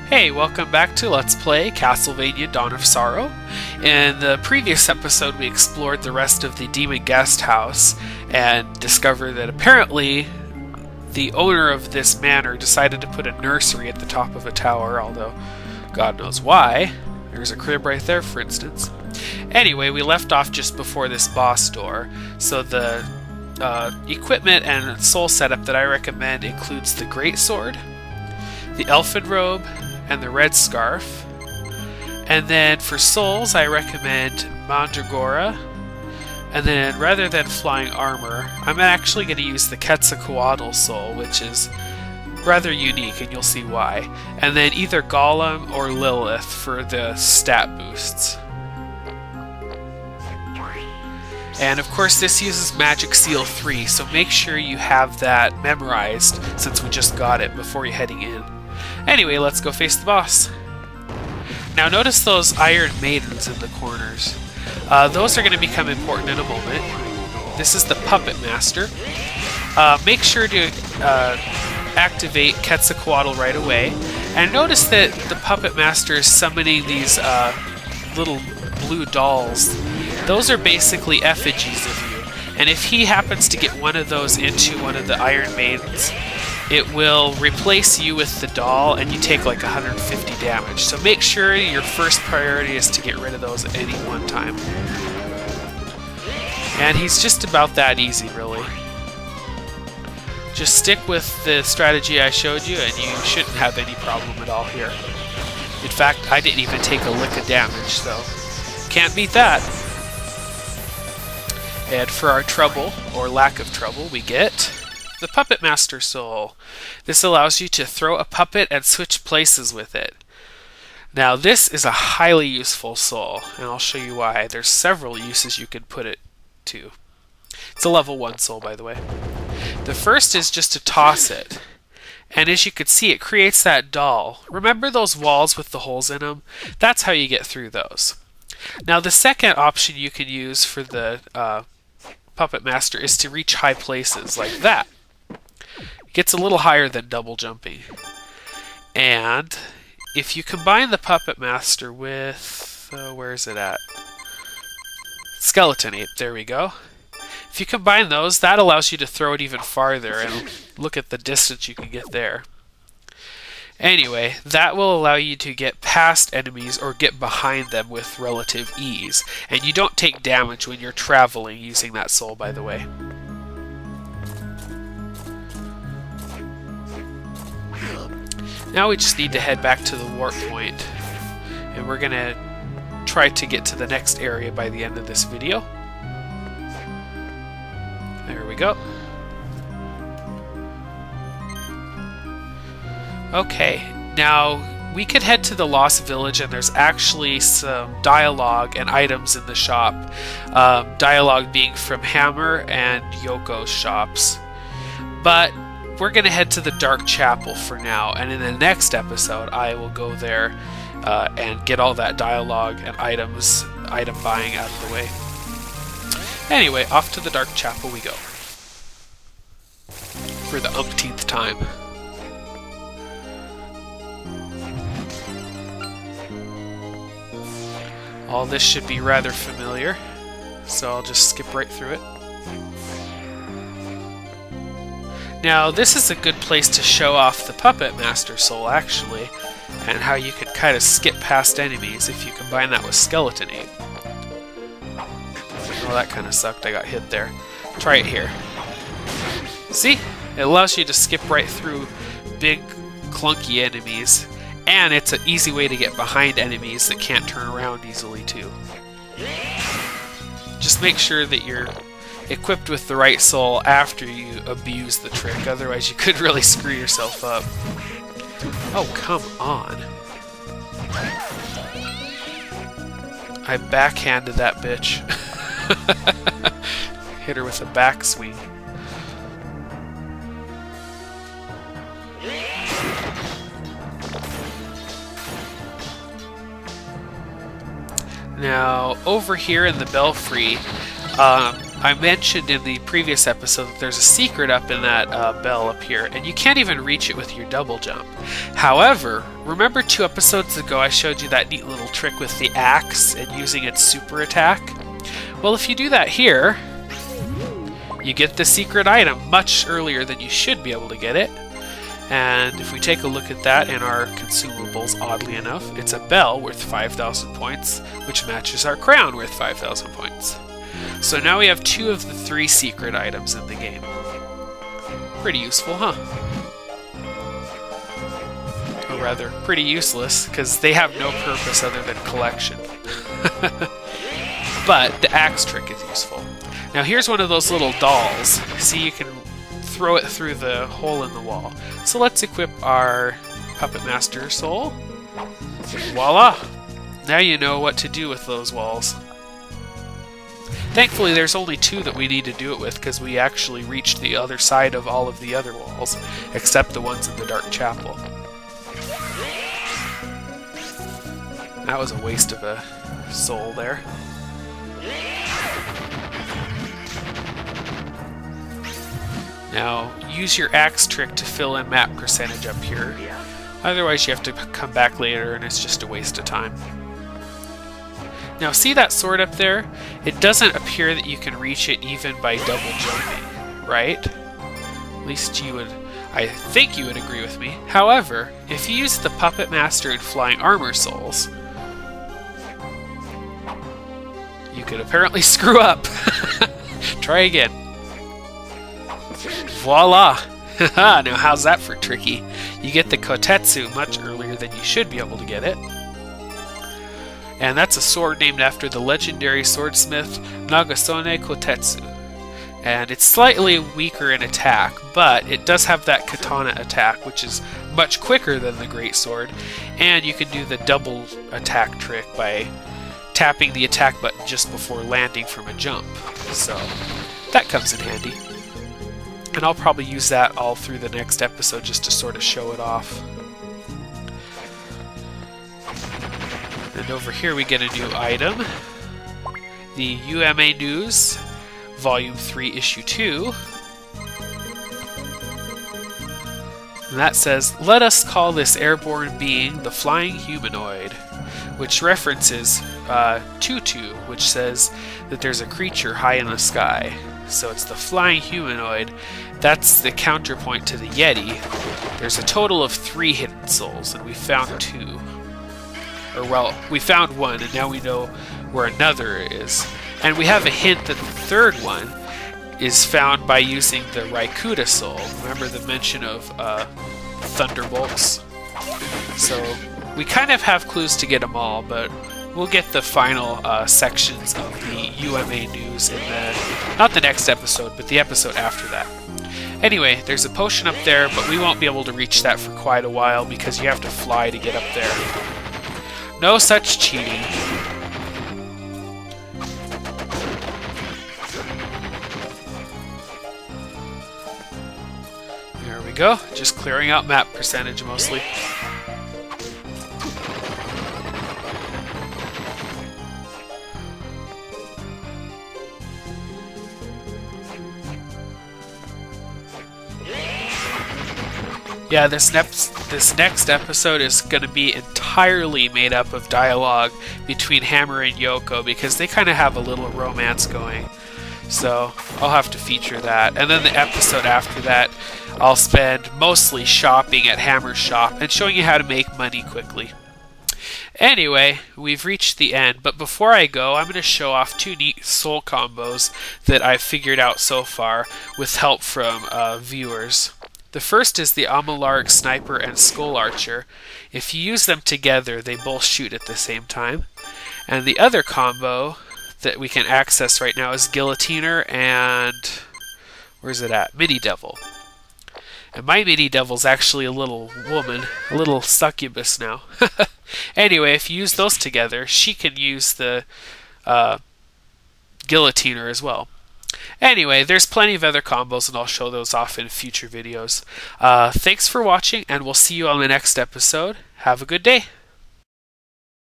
Hey, welcome back to Let's Play Castlevania Dawn of Sorrow. In the previous episode we explored the rest of the demon guest house and discovered that apparently the owner of this manor decided to put a nursery at the top of a tower, although God knows why. There's a crib right there, for instance. Anyway, we left off just before this boss door, so the equipment and soul setup that I recommend includes the greatsword, the elfin robe, and the red scarf. And then for souls I recommend Mandragora, and then rather than flying armor I'm actually going to use the Quetzalcoatl soul, which is rather unique and you'll see why, and then either Golem or Lilith for the stat boosts. And of course this uses Magic Seal 3, so make sure you have that memorized since we just got it before you're heading in. Anyway, let's go face the boss. Now notice those iron maidens in the corners. Those are going to become important in a moment. This is the Puppet Master. Make sure to activate Quetzalcoatl right away. And notice that the Puppet Master is summoning these little blue dolls. Those are basically effigies of you. And if he happens to get one of those into one of the iron maidens, it will replace you with the doll and you take like 150 damage. So make sure your first priority is to get rid of those at any one time. And he's just about that easy, really. Just stick with the strategy I showed you and you shouldn't have any problem at all here. In fact, I didn't even take a lick of damage, so can't beat that. And for our trouble, or lack of trouble, we get the Puppet Master Soul. This allows you to throw a puppet and switch places with it. Now this is a highly useful soul, and I'll show you why. There's several uses you can put it to. It's a level 1 soul, by the way. The first is just to toss it. And as you can see, it creates that doll. Remember those walls with the holes in them? That's how you get through those. Now the second option you can use for the Puppet Master is to reach high places, like that. It gets a little higher than double jumping. And if you combine the Puppet Master with... where is it at? Skeleton Ape, there we go. If you combine those, that allows you to throw it even farther, and look at the distance you can get there. Anyway, that will allow you to get past enemies or get behind them with relative ease. And you don't take damage when you're traveling using that soul, by the way. Now we just need to head back to the warp point. And we're going to try to get to the next area by the end of this video. There we go. Okay, now we could head to the Lost Village and there's actually some dialogue and items in the shop. Dialogue being from Hammer and Yoko's shops. But we're going to head to the Dark Chapel for now, and in the next episode I will go there and get all that dialogue and item buying out of the way. Anyway, off to the Dark Chapel we go. For the umpteenth time. All this should be rather familiar, so I'll just skip right through it. Now, this is a good place to show off the Puppet Master Soul, actually, and how you can kind of skip past enemies if you combine that with Skeleton Ape. Oh, that kind of sucked, I got hit there. Try it here. See? It allows you to skip right through big, clunky enemies. And it's an easy way to get behind enemies that can't turn around easily too. Just make sure that you're equipped with the right soul after you abuse the trick, otherwise you could really screw yourself up. Oh, come on. I backhanded that bitch. Hit her with a backswing. Now, over here in the belfry, I mentioned in the previous episode that there's a secret up in that bell up here, and you can't even reach it with your double jump. However, remember 2 episodes ago I showed you that neat little trick with the axe and using its super attack? Well, if you do that here, you get the secret item much earlier than you should be able to get it. And if we take a look at that in our consumables, oddly enough, it's a bell worth 5,000 points, which matches our crown worth 5,000 points. So now we have 2 of the 3 secret items in the game. Pretty useful, huh? Or rather, pretty useless, because they have no purpose other than collection. But the axe trick is useful. Now here's one of those little dolls. See, you can throw it through the hole in the wall. So let's equip our Puppet Master Soul. Voila! Now you know what to do with those walls. Thankfully there's only 2 that we need to do it with, because we actually reached the other side of all of the other walls, except the ones in the Dark Chapel. That was a waste of a soul there. Now, use your axe trick to fill in map percentage up here. Otherwise you have to come back later and it's just a waste of time. Now see that sword up there? It doesn't appear that you can reach it even by double jumping, right? At least you would, I think you would agree with me. However, if you use the Puppet Master and Flying Armor Souls, you could apparently screw up. Try again. Voila! Now how's that for tricky? You get the Kotetsu much earlier than you should be able to get it. And that's a sword named after the legendary swordsmith Nagasone Kotetsu. And it's slightly weaker in attack, but it does have that katana attack, which is much quicker than the great sword. And you can do the double attack trick by tapping the attack button just before landing from a jump. So that comes in handy. And I'll probably use that all through the next episode just to sort of show it off. And over here we get a new item. The UMA News, Volume 3, Issue 2. And that says, "Let us call this airborne being the Flying Humanoid," which references Tutu, which says that there's a creature high in the sky. So it's the Flying Humanoid. That's the counterpoint to the Yeti. There's a total of 3 hidden souls, and we found 2. Or well, we found 1, and now we know where another is. And we have a hint that the 3rd one is found by using the Raikuda soul. Remember the mention of Thunderbolts? So we kind of have clues to get them all, but we'll get the final sections of the UMA News in the, not the next episode, but the episode after that. Anyway, there's a potion up there, but we won't be able to reach that for quite a while because you have to fly to get up there. No such cheating. There we go, just clearing out map percentage mostly. Yeah, this next episode is going to be entirely made up of dialogue between Hammer and Yoko because they kind of have a little romance going. So I'll have to feature that. And then the episode after that, I'll spend mostly shopping at Hammer's shop and showing you how to make money quickly. Anyway, we've reached the end, but before I go, I'm going to show off 2 neat soul combos that I've figured out so far with help from viewers. The first is the Amalaric Sniper and Skull Archer. If you use them together, they both shoot at the same time. And the other combo that we can access right now is Guillotiner and... where's it at? Mini Devil. And my Mini Devil's actually a little woman, a little succubus now. Anyway, if you use those together, she can use the Guillotiner as well. Anyway, there's plenty of other combos, and I'll show those off in future videos. Thanks for watching, and we'll see you on the next episode. Have a good day.